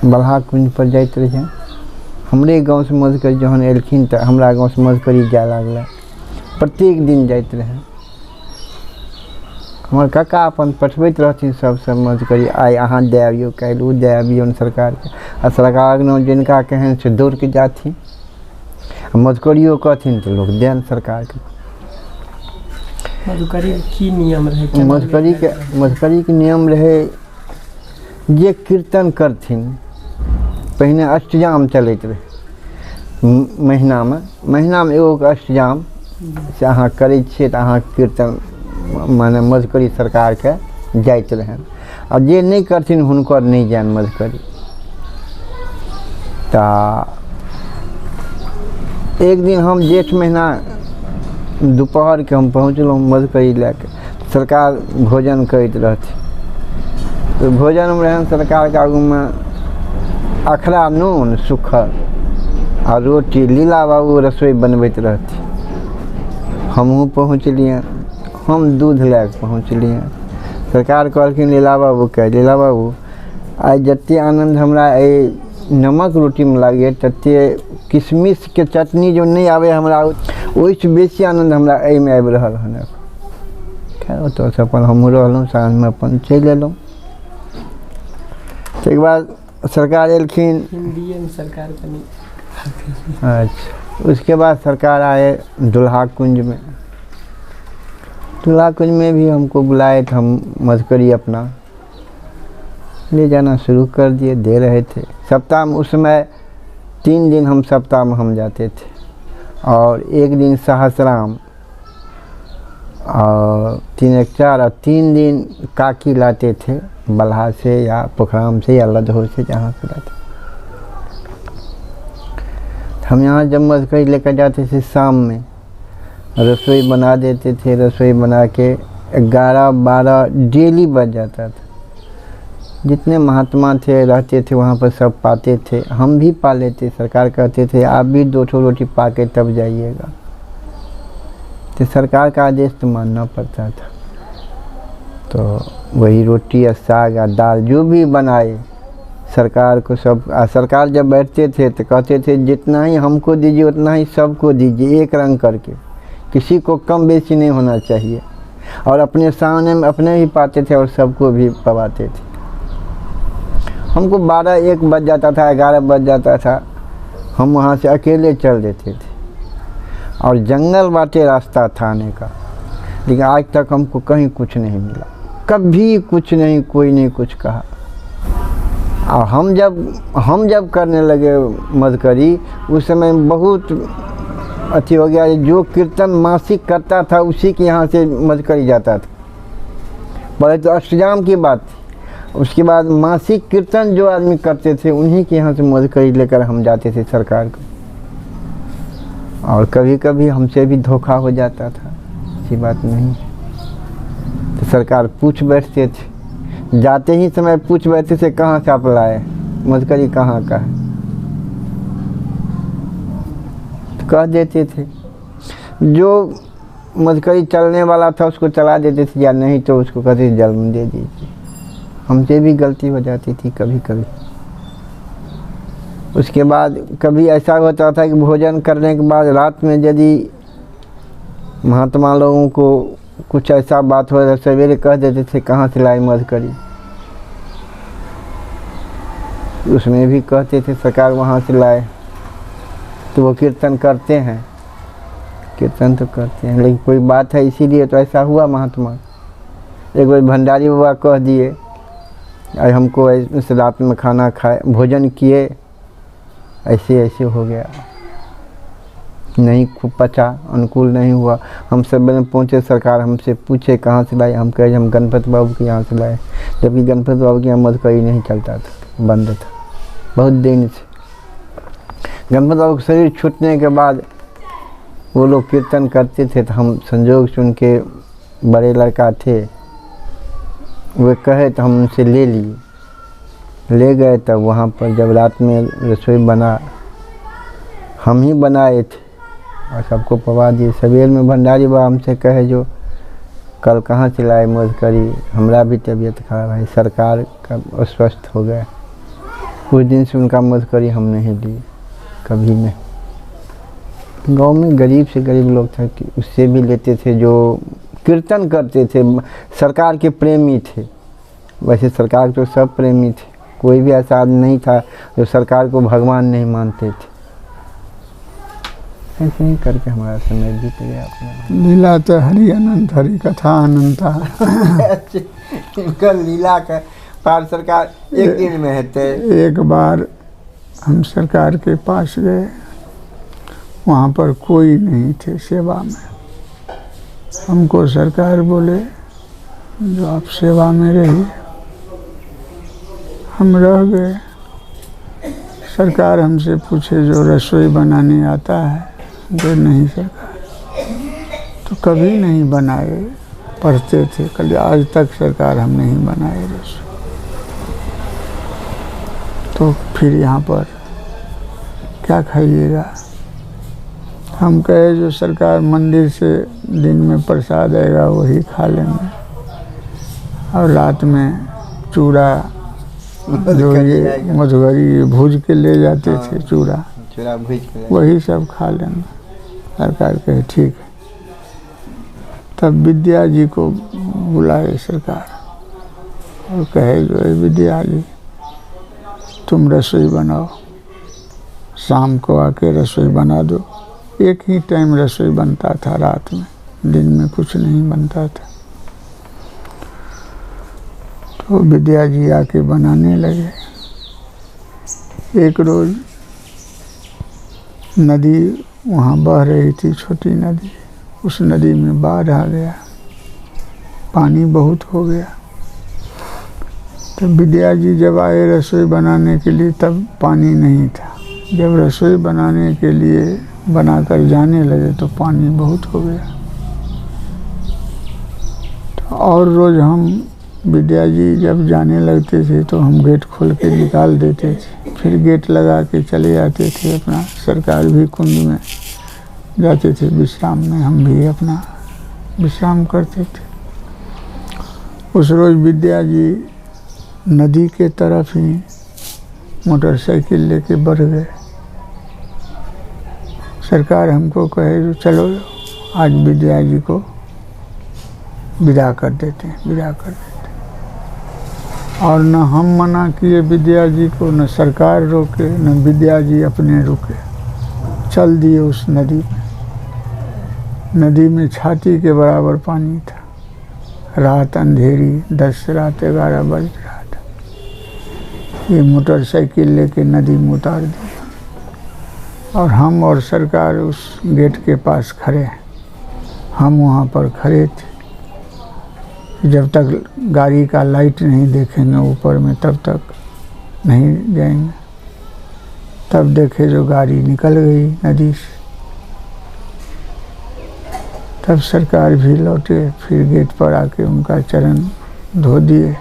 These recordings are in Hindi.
बलहा कुंज पर जाइत रहिए। हमरे गाँव से मधुकरी जहन एलखिन तो हमरा गाँव से मधुकरी जाए लागल, प्रत्येक दिन जाइत रहे। हमार काका अपन पठबैत रहथिन सब मधुकरी, आइ अहाँ दे आबियो, काल्हि ओ दे आबियौन सरकारके। आ सरकार जिनका केहन से दौड़ के जाथिन, मधुकरियो कहथिन तो लोग देन सरकार के। मधुकरी की नियम रहे? मधुकरी के नियम रहे जे कीर्तन करथिन, पहले अष्टजाम चलैत रहे महीना में एगो अष्टजाम से अहाँ करै छियै तऽ अहाँ कीर्तन माने मधुकरी सरकार के जाइत रहे। आ जे नहीं करथिन हुनकर नहीं जान मधुकरी। ता एक दिन हम जेठ महीना दोपहर के हम पहुँचल मधुकरी लैके, सरकार भोजन करते रहती। तो भोजन में रहन सरकार के आगू में अखरा नून सुखल आ रोटी, लीला बाबू रसोई बनबैत रहती। हमहूँ पहुँचलिए, हम दूध लैके पहुँचलिए। सरकार कहलखिन लीला बाबू के, लीला बाबू आइ जते आनंद हमरा नमक रोटी में लगे, तते किशमिश के चटनी जो नहीं आवे हमरा, ओहिसे बेसी आनंद हमरा में आबि रहल हन। खैर तो अपन हम रहलहुँ, साँझ में अपन चलि एलहुँ। तैके बाद सरकार एलखिन, हिंदी में सरकार बनी। अच्छा, उसके बाद सरकार आए दुल्हा कुंज में। दुल्हा कुंज में भी हमको बुलाए थे, हम मधुकरी अपना ले जाना शुरू कर दिए, दे रहे थे। सप्ताह में उस समय 3 दिन हम सप्ताह में हम जाते थे, और एक दिन सहस्राम और 3 एक 4 और 3 दिन काकी लाते थे बलहा से या पोखराम से या लदहो से, जहाँ से लाते। हम यहाँ जब मधुकरी लेकर जाते थे शाम में, रसोई बना देते थे। रसोई बना के 11-12 डेली बज जाता था। जितने महात्मा थे रहते थे वहाँ पर सब पाते थे, हम भी पा लेते। सरकार कहते थे आप भी 2 ठो रोटी पा के तब जाइएगा। तो सरकार का आदेश तो मानना पड़ता था। तो वही रोटी या साग या दाल जो भी बनाए सरकार को सब। सरकार जब बैठते थे तो कहते थे जितना ही हमको दीजिए उतना ही सबको दीजिए, एक रंग करके, किसी को कम बेसी नहीं होना चाहिए। और अपने सामने में अपने भी पाते थे और सबको भी पवाते थे। हमको 12-1 बज जाता था, 11 बज जाता था, हम वहाँ से अकेले चल देते थे। और जंगल बाटे रास्ता था आने का, लेकिन आज तक हमको कहीं कुछ नहीं मिला, कभी कुछ नहीं, कोई नहीं कुछ कहा। और हम जब करने लगे मधुकरी, उस समय बहुत अथी हो गया। जो कीर्तन मासिक करता था उसी के यहाँ से मधुकरी जाता था। पहले तो अष्टजाम की बात थी, उसके बाद मासिक कीर्तन जो आदमी करते थे उन्हीं के यहाँ से मधुकरी लेकर हम जाते थे सरकार को। और कभी कभी हमसे भी धोखा हो जाता था, ऐसी बात नहीं। तो सरकार पूछ बैठते थे, जाते ही समय पूछ बैठते थे कहाँ से आप लाए, मधुकरी कहाँ का है, तो कह देते थे। जो मधुकरी चलने वाला था उसको चला देते थे, या नहीं तो उसको कहते थे जल में दे दीजिए। हमसे भी गलती हो जाती थी कभी कभी। उसके बाद कभी ऐसा होता था कि भोजन करने के बाद रात में यदि महात्मा लोगों को कुछ ऐसा बात हो, सवेरे कह देते थे कहाँ से लाए मधुकरी। उसमें भी कहते थे सरकार वहाँ से लाए। तो वो कीर्तन करते हैं, कीर्तन तो करते हैं, लेकिन कोई बात है इसीलिए तो ऐसा हुआ। महात्मा एक बार भंडारी बाबा कह दिए, आज हमको इस रात में खाना खाए, भोजन किए, ऐसे हो गया, नहीं खूब पचा, अनुकूल नहीं हुआ। हम सब पहुँचे, सरकार हमसे पूछे कहाँ से लाए, हम कहे हम गणपति बाबू के यहाँ से लाए, जबकि गणपति बाबू के यहाँ मधुकरी नहीं चलता था, बंद था बहुत दिन से। गणपति बाबू का शरीर छूटने के बाद वो लोग कीर्तन करते थे, तो हम संजोग से उनके बड़े लड़का थे, वे कहे तो हम उनसे ले लिए, ले गए। तब वहाँ पर जब रात में रसोई बना, हम ही बनाए थे और सबको पवा दिए। सवेर में भंडारी बाबा हमसे कहे जो कल कहाँ से लाए मधुकरी, हमरा भी तबीयत खराब है, सरकार का अस्वस्थ हो गया। उस दिन से उनका मदकरी हम नहीं लिए, कभी नहीं। गांव में गरीब से गरीब लोग थे कि उससे भी लेते थे, जो कीर्तन करते थे, सरकार के प्रेमी थे। वैसे सरकार तो सब प्रेमी थे, कोई भी ऐसा आदमी नहीं था जो सरकार को भगवान नहीं मानते थे। ऐसे ही करके हमारा समय बीत गया अपना। लीला तो हरि अनंत, हरि कथा अनंता। इनका लीला का पार सरकार एक दिन में है। एक बार हम सरकार के पास गए, वहाँ पर कोई नहीं थे सेवा में। हमको सरकार बोले जो आप सेवा में रहिए, हम रह गए। सरकार हमसे पूछे जो रसोई बनाने आता है, जो नहीं सरकार, तो कभी नहीं बनाए, पढ़ते थे कल आज तक सरकार हम नहीं बनाए रसोई। तो फिर यहाँ पर क्या खाइएगा? हम कहे जो सरकार मंदिर से दिन में प्रसाद आएगा वही खा लेंगे, और रात में चूड़ा जो ये मधुगरी भूज के ले जाते थे, चूड़ा भूज के वही सब खा लेंगे। सरकार कहे ठीक है। तब विद्या जी को बुलाए सरकार और कहे जो है विद्या जी तुम रसोई बनाओ, शाम को आके रसोई बना दो। एक ही टाइम रसोई बनता था रात में, दिन में कुछ नहीं बनता था। तो विद्या जी आके बनाने लगे। एक रोज नदी वहाँ बह रही थी, छोटी नदी, उस नदी में बाढ़ आ गया, पानी बहुत हो गया। तो विद्या जी जब आए रसोई बनाने के लिए तब पानी नहीं था। जब रसोई बनाने के लिए बनाकर जाने लगे तो पानी बहुत हो गया। तो और रोज़ हम विद्या जी जब जाने लगते थे तो हम गेट खोल के निकाल देते थे, फिर गेट लगा के चले जाते थे अपना। सरकार भी कुंड में जाते थे विश्राम में, हम भी अपना विश्राम करते थे। उस रोज़ विद्या जी नदी के तरफ ही मोटरसाइकिल लेके बढ़ गए। सरकार हमको कहे जो चलो आज विद्या जी को विदा कर देते हैं, विदा कर देते हैं। और न हम मना किए विद्या जी को, न सरकार रोके, न विद्या जी अपने रुके, चल दिए उस नदी में। नदी में छाती के बराबर पानी था। रात अंधेरी, 10 रात 11 बज रहा था। ये मोटरसाइकिल लेके नदी में उतार दिया और हम और सरकार उस गेट के पास खड़े हैं। हम वहाँ पर खड़े थे। जब तक गाड़ी का लाइट नहीं देखेंगे ऊपर में तब तक नहीं जाएंगे। तब देखे जो गाड़ी निकल गई नदी से। तब सरकार भी लौटे, फिर गेट पर आके उनका चरण धो दिए।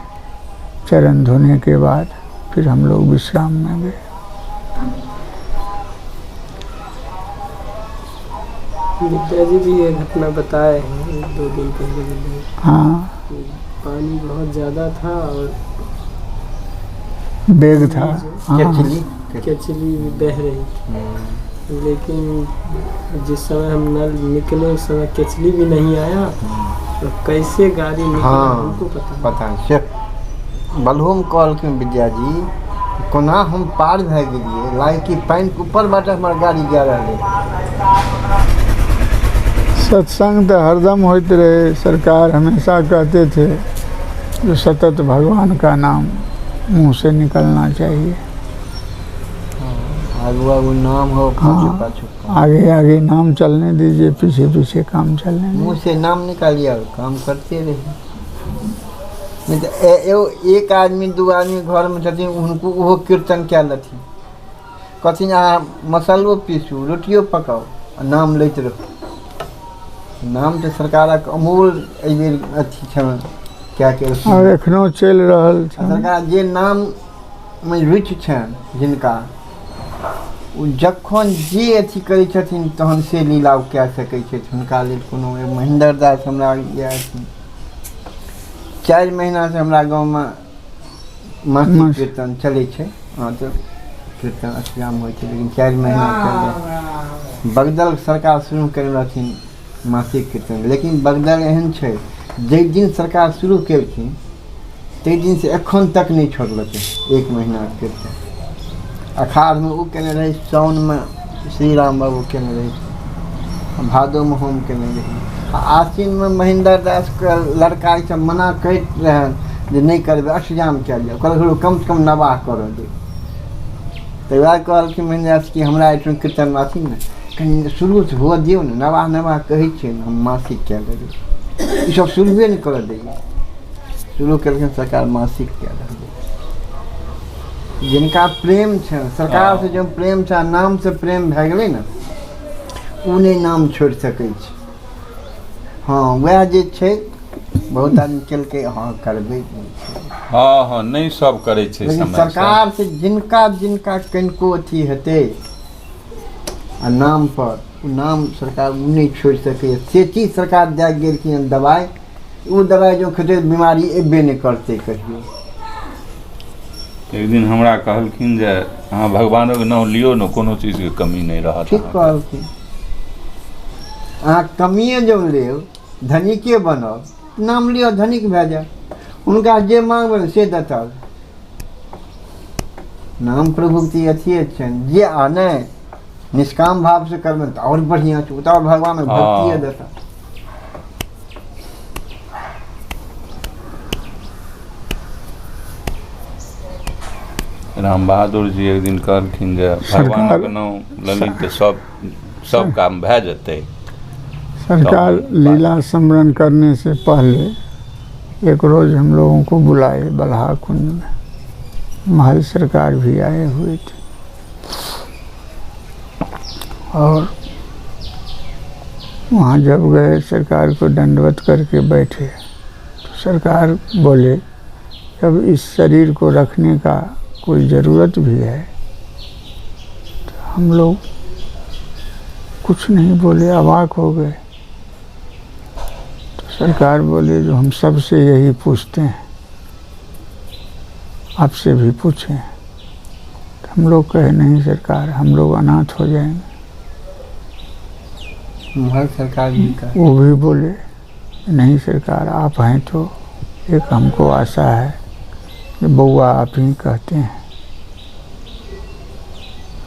चरण धोने के बाद फिर हम लोग विश्राम में गए। विद्या जी भी ये घटना बताए हैं 2 दिन पहले। हाँ, पानी बहुत ज़्यादा था और बेग था। हाँ, केचली बह रही थी, लेकिन जिस समय हम नल निकले उस समय केचली भी नहीं आया। तो कैसे गाड़ी निकला हमको पता है। बलहोम कॉल के विद्या जी कोना हम पार भए गेलिए, लागे कि पानी के ऊपर बाटे हमार गाड़ी जा रही। सत्संग तो हरदम होते रहे। सरकार हमेशा कहते थे जो सतत भगवान का नाम मुंह से निकलना चाहिए। आगू नाम हो, हाँ, आगे आगे नाम चलने दीजिए, पीछे पीछे काम चलने दीजिए। मुंह से नाम निकालिए और काम करते रहिए। नहीं तो एक आदमी 2 आदमी घर में छथिन, उनको वो कीर्तन क्या लथिन, कथिन अहाँ मसालो पीसू, रोटियो पकाओ, नाम लैत रहो। नाम तो सरकारक अमूल एहिबेर अथी छन क्या के और एखनो चलि रहल छै। सरकार जे नाम में रुचि छन जिनका, ओ जखन जे अथी करै छथिन तहन से लीला ओ कए सकै छथि। हुनका लेल कोनो महेंद्र दास हमरा इएह 4 महीना से हमरा गाँव में मासिक कीर्तन चलै छै। हाँ तो कीर्तन अष्टयाम होइ छै, लेकिन 4 महीना चललै। बगदल सरकार शुरू कयने रहथिन मासिक कीर्तन, लेकिन बगदल एहन छै जाहि दिन सरकार शुरू केलखिन ताहि दिन से एखन तक नहीं छोड़लकै 1 महीना कीर्तन। अखाढ़मे ओ केने रही, साउनमे श्री राम बाबू केने रही, भादोमे हम केने रही, आश्विनमे महेंद्र दास के लड़का ई सब मना करैत रहै जे नहीं करबै, अष्टयाम कयल जाए, कहलकै कम से कम नवाह करऽ दे। तऽ वएह कहलखिन महेंद्र दास कि हमरा एहिठाम कीर्तन अथी ने कनि शुरू से हुअ दियौ ने, नवाह कहै छियै ने, हम मासिक कए देबै। ई सब शुरुए नहीं करऽ दैए, शुरू केलखिन सरकार मासिक कए रहलै। जिनका प्रेम छनि सरकार से जो प्रेम छै, नाम से प्रेम भए गेलै ने, ओ नहीं नाम छोड़ि सकै छै। हाँ वएह जे छै बहुत आदमी केलकै, हाँ करबै, हाँ नहीं सब करै छै लेकिन समय सरकार से जिनका जिनका कनिको अथी हेतै आ नाम पर, ओ नाम सरकार ओ नहीं छोड़ि सकैए। से चीज सरकार दए गेलखिन दवाइ, ओ दवाइ जो खेतै बीमारी एबे नहीं करतै कहियो। एक दिन हमरा कहलखिन जे अहाँ भगवानों के नाम लियो ने, कोनो चीज के कमी नहीं रहत। ठीक कहलखिन, अहाँ कमिए जो लेब धनिके बनब, नाम लिअ धनिक भए जायब, हुनका जे मांगबै से देता। नाम प्रभुति अथिए छनि, जे आ नहीं निष्काम भाव से करबै तऽ और बढ़िया छै, तऽ और भगवान में भक्तिए देता। राम बहादुर जी एक दिन कहलखिन जे भगवान के नाम ललित के सब काम भए जेतै। सरकार लीला स्मरण करने से पहले एक रोज हम लोगों को बुलाए बल्हा कुंज में, महल सरकार भी आए हुए थे, और वहाँ जब गए सरकार को दंडवत करके बैठे तो सरकार बोले जब इस शरीर को रखने का कोई ज़रूरत भी है, तो हम लोग कुछ नहीं बोले, अवाक हो गए। तो सरकार बोले जो हम सबसे यही पूछते हैं, आपसे भी पूछें। तो हम लोग कहे नहीं सरकार, हम लोग अनाथ हो जाएंगे। महल सरकार भी का वो भी बोले नहीं सरकार, आप हैं तो एक हमको आशा है कि बउआ आप ही कहते हैं।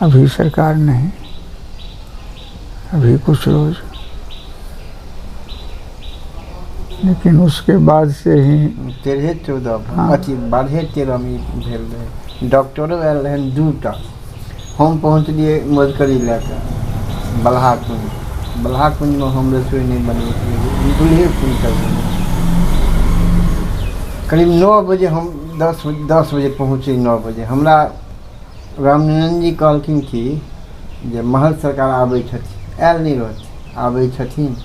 अभी सरकार नहीं, अभी कुछ रोज, लेकिन उसके बाद से ही 13-14 हाँ। अथी 12-13 में भेल रहे। डॉक्टरो आयल रहै 2टा, हम पहुँचलिए मधुकरी लए कऽ बल्हा कुंज में हम रसोई नहीं बनबैत, दूल्हे कुंज करीब 9 बजे, हम 10 बजे पहुँचे। 9 बजे हमरा रामनंदन जी कहलखिन कि जे महल सरकार आबै छथिन, आयल नहीं रहथिन, आबै छथिन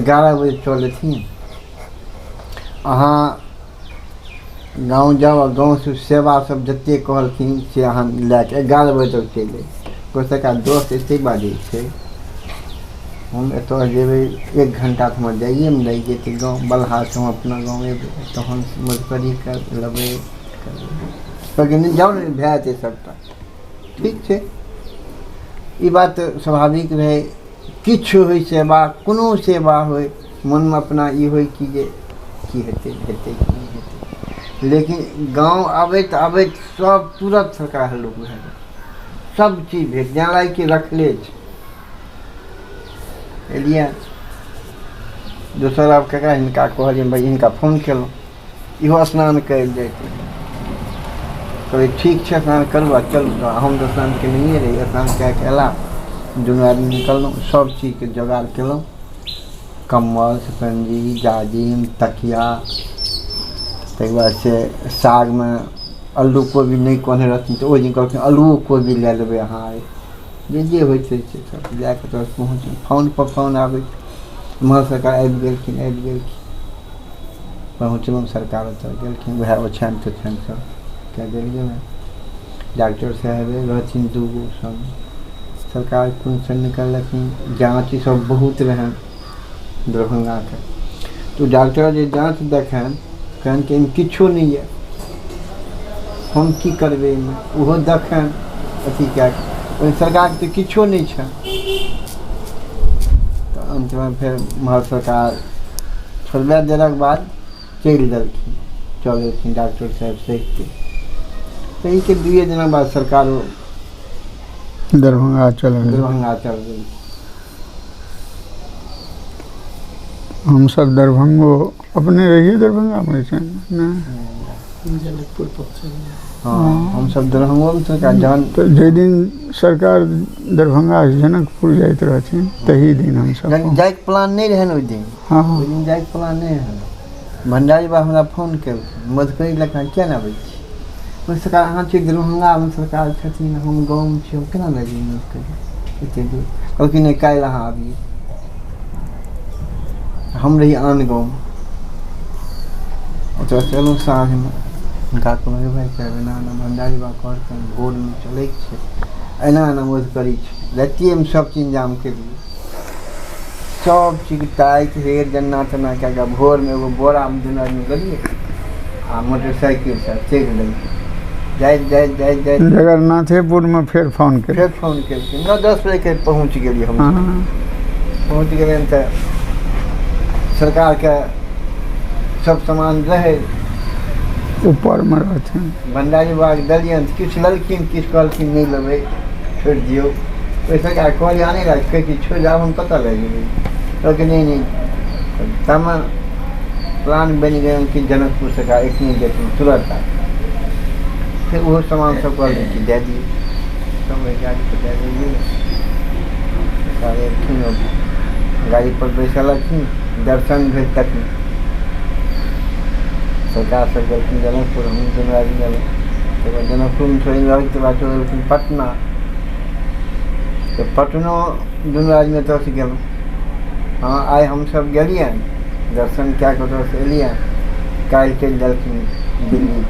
11 बजे चलथिन। अहाँ गाँव जाओ और गाँव से सेवा सब जते कहलखिन से अहाँ लैके 11 बजे तक चलि कोई सरकार 10 एते बाजै छै, हम एतऽ जेबै 1 घंटा तऽ हमरा जाइएमे लागि जेतै गाँव बल्हा से। हम अपना गाँव एबै तहन मधुकरी के लेबै, लेकिन जाउ ने भए जेतै सबटा ठीक छै। ई बात स्वाभाविक रहै, किछु होइ सेवा, कोनो सेवा होइ, मनमे अपना ई होइ कि जे की हेतै कि नहीं हेतै, लेकिन गाँव आबैत सब तुरंत सरकार लोग भए गेल, सब चीज भेट जाए लायक कि रखले छै। एलियै दोसर आब ककरा हिनका कहलियै भाई हिनका फोन केलहुँ, इहो स्नान कयल जाइत, कहलियै ठीक छै स्नान करू आ चलू। हम तऽ स्नान केनहिए रही, स्नान कए कऽ अयला, दुनू आदमी निकललहुँ, सब चीजके जोगाड़ केलहुँ, कम्बल स्पंजी जाजिम तकिया, ताहिके बाद से सागमे अल्लू कोबी नहीं कहने रहथिन तऽ ओहि दिन कहलखिन अल्लुओ कोबी लए लेबै अहाँ, जे होइ छै से सब लए कऽ तुरंत पहुँच। फोन पर फोन आबै, महल सरकार आबि गेलखिन, पहुँचलहुँ सरकार ओतऽ गेलखिन, वएह ओछानि तोछानि सब कए देल गेल। डॉक्टर साहब रहथिन 2 गो सब, सरकार कुंज से निकललखिन, जाँच सब बहुत रहनि दरभंगा के, तो डॉक्टर जे जाँच देखनि कहन कि किछो नहीं है, हम की करबै एहिमे ओहो देखन अथी कए कऽ ओहि सरकारके तऽ किछो नहि छै। तऽ अंतमे फेर भारत सरकार छोड़बा देलाके बाद चलि देलखिन, चल गेलखिन डॉक्टर साहब सहित। ताहिके 2 दिनक बाद सरकार दरभंगा चल गए। दरभंगा चल गेल। हम सब दरभंगो अपने रहिए दरभंगा में छै ने। जनकपुर पहुँचे। हाँ हम सब दरभंगो में सरकार जहन तो जे दिन सरकार दरभंगा से जनकपुर जाइत रहथिन तही दिन हम सब जाइके प्लान नहीं रहे ओहि दिन। हाँ ओहि दिन जाइके प्लान नहीं रहे। भंडारी बा हमरा फोन केलखिन मधुकरी लखन किया ना अबै छी। ओहि सरकार अहाँ छी दरभंगा में सरकार छथिन, हम गाँव में छी, हम केना नहि रही मधुकरी एते दूर। कहलखिन नहीं काल्हि अहाँ आबिए। हम रही आन गाँव में। तो चलू साँझ में हुनका कहबै भाई साहब एना एना भंडारी बा कहलखिन भोर में चलैके छै, एना एना मधुकरी छै। रातिए में सब चीज इंतजाम केलिए, सब चीज टाइट हेर जन्ना तना कए कऽ भोर में एगो बोरा में दुनू आदमी गेलिए आ मोटरसाइकिल से चलि देलिए। जाइत जगन्नाथेपुर में फिर फोन कर फेर फोन केलखिन 9-10 बजे के पहुँच गेलिए हम। पहुँच गेलियनि तऽ सरकार के सब सामान रहे ऊपर में रहथिन। भंडारी बाबा के देलियनि तऽ किछु लेलखिन, किछु कहलखिन नहीं लेबै छोड़ि दियौ। ओहि सरकार कहलिए आने लगा कहै कि छोड़ि आब हम कतऽ लए जेबै। कहलकै नहीं तब प्लान बनि गए कि जनकपुर सरकार एखने जेथिन तुरंत। फिर वो सामान सब कहलखिन कि दे दिए, सब गाड़ी पर दे दिए। सारे गाड़ी पर बैसलखिन, दर्शन भेल तक सरकार सब गेलखिन जनकपुर, हम दुनू आदमी गेलहुँ। तकर बाद जनकपुर में थोड़ी रही तकर बाद चलि गेलखिन पटना। तो पटनो दुनू आदमी ओतऽसँ गेलहुँ। हाँ आइ हमसब गेलियनि दर्शन कए कऽ ओतऽसँ एलियनि, काल्हि चलि देलखिन दिल्ली।